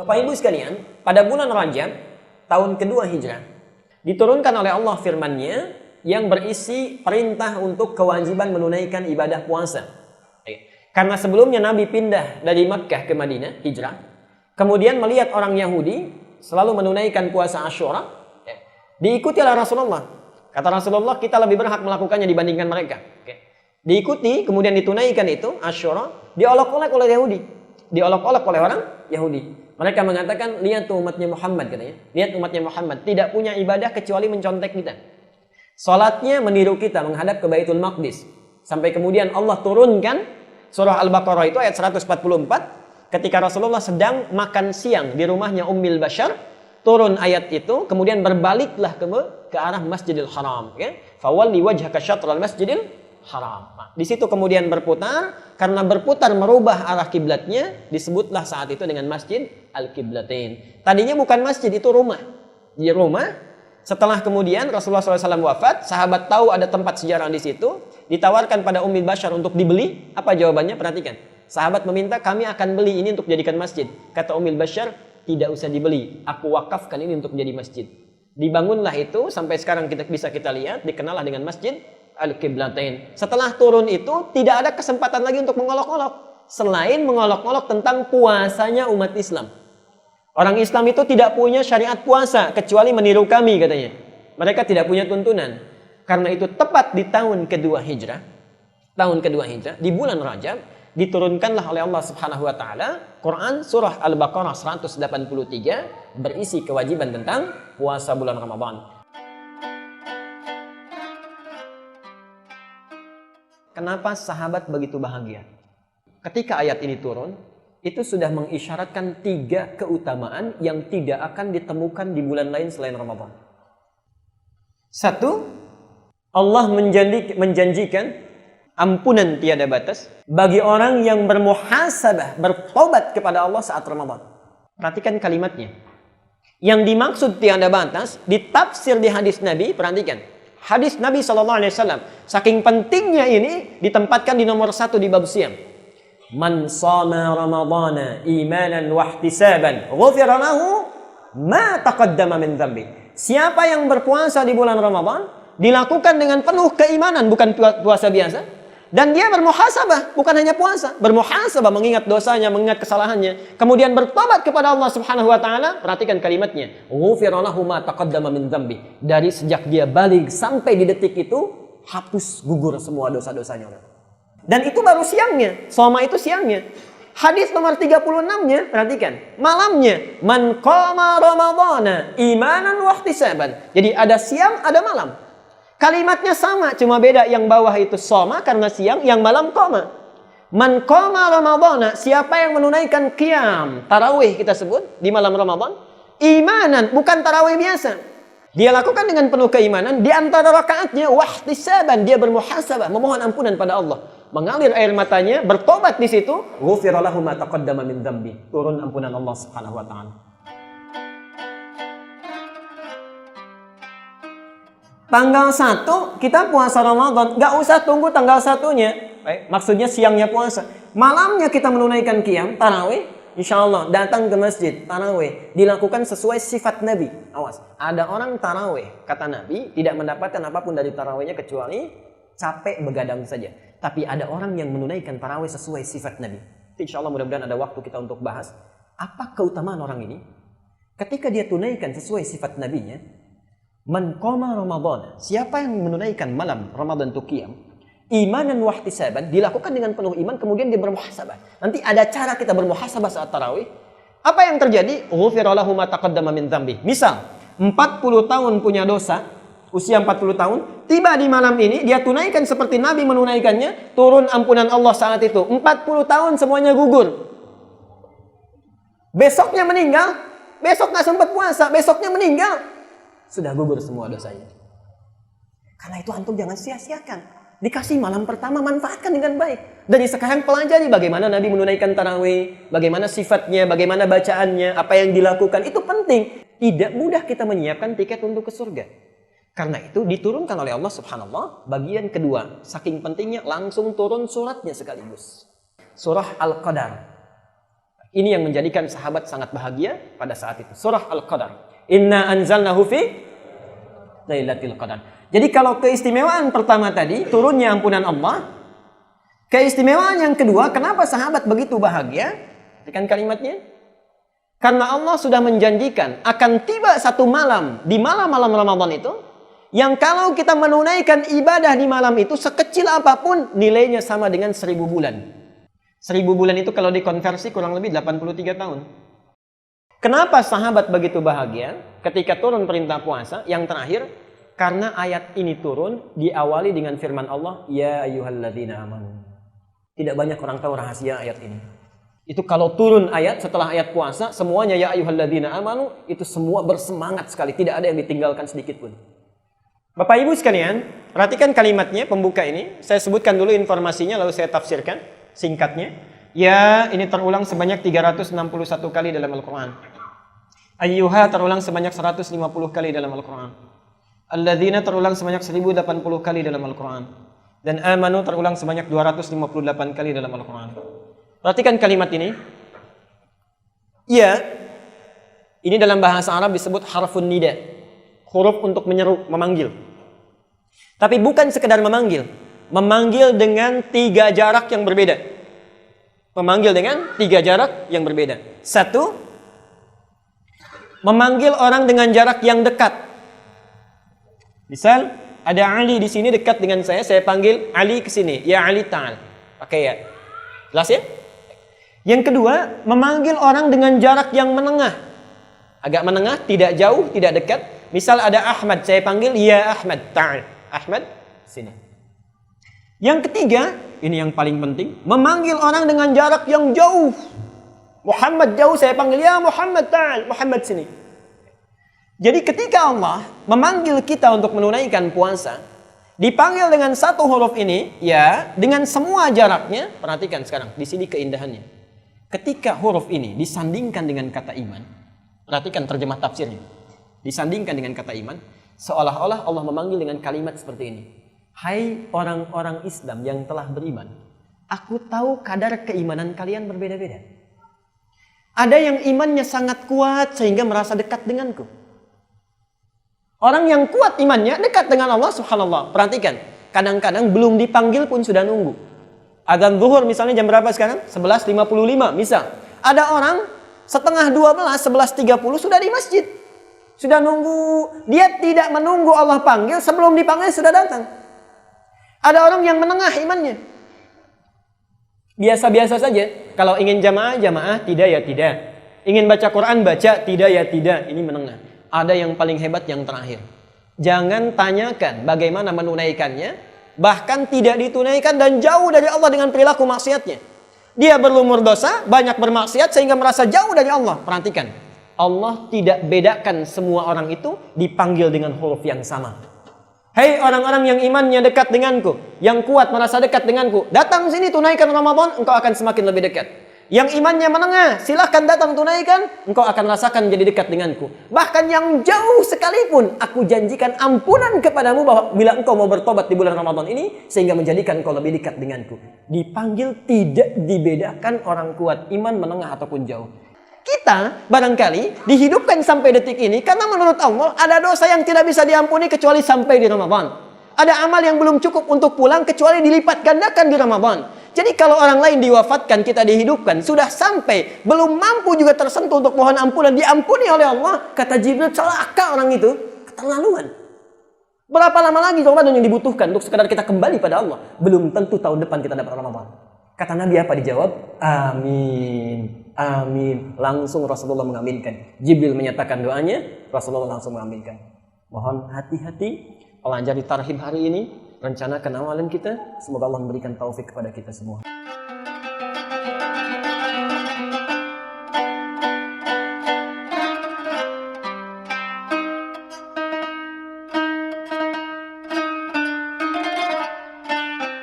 Bapak Ibu sekalian, pada bulan Rajab tahun kedua Hijrah diturunkan oleh Allah firman-Nya yang berisi perintah untuk kewajiban menunaikan ibadah puasa. Karena sebelumnya Nabi pindah dari Makkah ke Madinah, hijrah, kemudian melihat orang Yahudi selalu menunaikan puasa Asyura, diikuti oleh Rasulullah. Kata Rasulullah, kita lebih berhak melakukannya dibandingkan mereka. Diikuti, kemudian ditunaikan itu Asyura, diolok-olok oleh Yahudi, diolok-olok oleh orang Yahudi. Mereka mengatakan, lihat tuh umatnya Muhammad, katanya. Lihat umatnya Muhammad, tidak punya ibadah kecuali mencontek kita. Salatnya meniru kita menghadap ke Baitul Maqdis. Sampai kemudian Allah turunkan surah Al-Baqarah itu ayat 144, ketika Rasulullah sedang makan siang di rumahnya Ummil Bashar, turun ayat itu, kemudian berbaliklah ke arah Masjidil Haram. Fawalli wajhaka syatral Masjidil Haram. Di situ kemudian berputar, karena berputar merubah arah kiblatnya, disebutlah saat itu dengan Masjid Al-Qiblatain. Tadinya bukan masjid, itu rumah. Di rumah, setelah kemudian Rasulullah SAW wafat, sahabat tahu ada tempat sejarah di situ, ditawarkan pada Ummil Bashar untuk dibeli. Apa jawabannya? Perhatikan. Sahabat meminta, kami akan beli ini untuk jadikan masjid. Kata Ummil Bashar, tidak usah dibeli, aku wakafkan ini untuk jadi masjid. Dibangunlah itu, sampai sekarang bisa kita lihat, dikenallah dengan Masjid Al-Qiblatain. Setelah turun itu, tidak ada kesempatan lagi untuk mengolok-olok, selain mengolok-olok tentang puasanya umat Islam. Orang Islam itu tidak punya syariat puasa kecuali meniru kami, katanya. Mereka tidak punya tuntunan. Karena itu tepat di tahun kedua Hijrah, di bulan Rajab, diturunkanlah oleh Allah Subhanahu wa taala Quran surah Al-Baqarah 183 berisi kewajiban tentang puasa bulan Ramadan. Kenapa sahabat begitu bahagia? Ketika ayat ini turun, itu sudah mengisyaratkan 3 keutamaan yang tidak akan ditemukan di bulan lain selain Ramadan. 1, Allah menjanjikan ampunan tiada batas bagi orang yang bermuhasabah, bertobat kepada Allah saat Ramadan. Perhatikan kalimatnya. Yang dimaksud tiada batas ditafsir di hadis Nabi, perhatikan. Hadis Nabi SAW, saking pentingnya ini ditempatkan di nomor 1 di bab siam. Man shama ramadhana imanan wa ihtisaban ghufira lahu ma taqaddama min dhanbi. Siapa yang berpuasa di bulan Ramadan dilakukan dengan penuh keimanan, bukan puasa biasa. Dan dia bermuhasabah, bukan hanya puasa, bermuhasabah, mengingat dosanya, mengingat kesalahannya, kemudian bertobat kepada Allah Subhanahu wa taala. Perhatikan kalimatnya, ghufira lahu ma taqaddama min dzambi. Dari sejak dia balik sampai di detik itu, hapus gugur semua dosa-dosanya. Dan itu baru siangnya, shoma itu siangnya. Hadis nomor 36-nya, perhatikan, malamnya, man qama ramadhana imanan wa ihtisaban. Jadi ada siang, ada malam. Kalimatnya sama, cuma beda, yang bawah itu shoma karena siang, yang malam qama. Man qama ramadhana, siapa yang menunaikan qiyam, tarawih kita sebut di malam Ramadan, imanan, bukan tarawih biasa. Dia lakukan dengan penuh keimanan, di antara rakaatnya wahtisaban, dia bermuhasabah, memohon ampunan pada Allah. Mengalir air matanya, bertobat di situ, ghufira lahu ma taqaddama min dzambi. Turun ampunan Allah Subhanahu wa taala. Tanggal 1 kita puasa Ramadan, gak usah tunggu tanggal 1-nya. Maksudnya siangnya puasa. Malamnya kita menunaikan qiyam, tarawih, insya Allah datang ke masjid, tarawih. Dilakukan sesuai sifat Nabi. Awas, ada orang tarawih, kata Nabi, tidak mendapatkan apapun dari tarawihnya kecuali capek begadang saja. Tapi ada orang yang menunaikan tarawih sesuai sifat Nabi. Insya Allah mudah-mudahan ada waktu kita untuk bahas. Apa keutamaan orang ini? Ketika dia tunaikan sesuai sifat Nabinya, man qama Ramadan, siapa yang menunaikan malam Ramadan itu qiyam, imanan wa ihtisaban, dilakukan dengan penuh iman, kemudian dia bermuhasabah. Nanti ada cara kita bermuhasabah saat tarawih. Apa yang terjadi? Ghufira lahu ma taqaddama min dzambi. Misal, 40 tahun punya dosa, usia 40 tahun, tiba di malam ini, dia tunaikan seperti Nabi menunaikannya, turun ampunan Allah saat itu. 40 tahun semuanya gugur. Besoknya meninggal, besok nggak sempat puasa, besoknya meninggal, sudah gugur semua dosanya. Karena itu antum jangan sia-siakan. Dikasih malam pertama, manfaatkan dengan baik. Dari sekarang pelajari bagaimana Nabi menunaikan tarawih, bagaimana sifatnya, bagaimana bacaannya, apa yang dilakukan. Itu penting. Tidak mudah kita menyiapkan tiket untuk ke surga. Karena itu diturunkan oleh Allah Subhanallah bagian kedua. Saking pentingnya langsung turun suratnya sekaligus. Surah Al-Qadar. Ini yang menjadikan sahabat sangat bahagia pada saat itu. Surah Al-Qadar. Inna anzalnahu fi Lailatul Qadar. Jadi kalau keistimewaan pertama tadi, turunnya ampunan Allah. Keistimewaan yang kedua, kenapa sahabat begitu bahagia? Perhatikan kalimatnya. Karena Allah sudah menjanjikan akan tiba satu malam, di malam-malam Ramadan itu, yang kalau kita menunaikan ibadah di malam itu, sekecil apapun, nilainya sama dengan 1000 bulan. 1000 bulan itu kalau dikonversi kurang lebih 83 tahun. Kenapa sahabat begitu bahagia ketika turun perintah puasa? Yang terakhir, karena ayat ini turun diawali dengan firman Allah, Ya ayyuhalladzina amanu. Tidak banyak orang tahu rahasia ayat ini. Itu kalau turun ayat setelah ayat puasa, semuanya ya ayyuhalladzina amanu, itu semua bersemangat sekali, tidak ada yang ditinggalkan sedikit pun. Bapak Ibu sekalian, perhatikan kalimatnya pembuka ini. Saya sebutkan dulu informasinya lalu saya tafsirkan singkatnya. Ya, ini terulang sebanyak 361 kali dalam Al-Quran. Ayyuha terulang sebanyak 150 kali dalam Al-Quran. Alladzina terulang sebanyak 1080 kali dalam Al-Quran. Dan amanu terulang sebanyak 258 kali dalam Al-Quran. Perhatikan kalimat ini. Ya, ini dalam bahasa Arab disebut harfun nida. Huruf untuk menyeru, memanggil. Tapi bukan sekedar memanggil. Memanggil dengan 3 jarak yang berbeda. Memanggil dengan 3 jarak yang berbeda. 1, memanggil orang dengan jarak yang dekat. Misal, ada Ali di sini dekat dengan saya panggil Ali ke sini. Ya Ali ta'al. Pakai ya. Jelas ya? Yang kedua, memanggil orang dengan jarak yang menengah. Agak menengah, tidak jauh, tidak dekat. Misal ada Ahmad, saya panggil Ya Ahmad ta'al. Ahmad, sini. Yang ketiga, ini yang paling penting, memanggil orang dengan jarak yang jauh. Muhammad jauh, saya panggil Ya Muhammad ta'al. Muhammad sini. Jadi ketika Allah memanggil kita untuk menunaikan puasa, dipanggil dengan 1 huruf ini, ya, dengan semua jaraknya. Perhatikan sekarang, di sini keindahannya. Ketika huruf ini disandingkan dengan kata iman, perhatikan terjemah tafsirnya. Disandingkan dengan kata iman, seolah-olah Allah memanggil dengan kalimat seperti ini. Hai orang-orang Islam yang telah beriman, aku tahu kadar keimanan kalian berbeda-beda. Ada yang imannya sangat kuat sehingga merasa dekat denganku. Orang yang kuat imannya dekat dengan Allah subhanallah. Perhatikan, kadang-kadang belum dipanggil pun sudah nunggu. Adzan zuhur misalnya jam berapa sekarang? 11.55 misal. Ada orang setengah 12, 11.30 sudah di masjid. Sudah nunggu. Dia tidak menunggu Allah panggil, sebelum dipanggil sudah datang. Ada orang yang menengah imannya. Biasa-biasa saja. Kalau ingin jamaah, jamaah. Tidak ya tidak. Ingin baca Quran, baca. Tidak ya tidak. Ini menengah. Ada yang paling hebat yang terakhir. Jangan tanyakan bagaimana menunaikannya. Bahkan tidak ditunaikan dan jauh dari Allah dengan perilaku maksiatnya. Dia berlumur dosa, banyak bermaksiat sehingga merasa jauh dari Allah. Perhatikan. Allah tidak bedakan semua orang itu dipanggil dengan huruf yang sama. Hei orang-orang yang imannya dekat denganku, yang kuat merasa dekat denganku, datang sini tunaikan Ramadan, engkau akan semakin lebih dekat. Yang imannya menengah, silahkan datang tunaikan, engkau akan rasakan jadi dekat denganku. Bahkan yang jauh sekalipun, aku janjikan ampunan kepadamu bahwa bila engkau mau bertobat di bulan Ramadan ini, sehingga menjadikan engkau lebih dekat denganku. Dipanggil tidak dibedakan orang kuat iman menengah ataupun jauh. Kita barangkali dihidupkan sampai detik ini karena menurut Allah ada dosa yang tidak bisa diampuni kecuali sampai di Ramadan. Ada amal yang belum cukup untuk pulang kecuali dilipat gandakan di Ramadan. Jadi kalau orang lain diwafatkan, kita dihidupkan, sudah sampai, belum mampu juga tersentuh untuk mohon ampunan, diampuni oleh Allah. Kata Jibril, celaka orang itu, keterlaluan. Berapa lama lagi Ramadan yang dibutuhkan untuk sekadar kita kembali pada Allah? Belum tentu tahun depan kita dapat Ramadan. Kata Nabi apa dijawab? Amin. Amin. Langsung Rasulullah mengaminkan. Jibril menyatakan doanya, Rasulullah langsung mengaminkan. Mohon hati-hati pelajari tarhib hari ini, rencanakan amalan kita. Semoga Allah memberikan taufik kepada kita semua.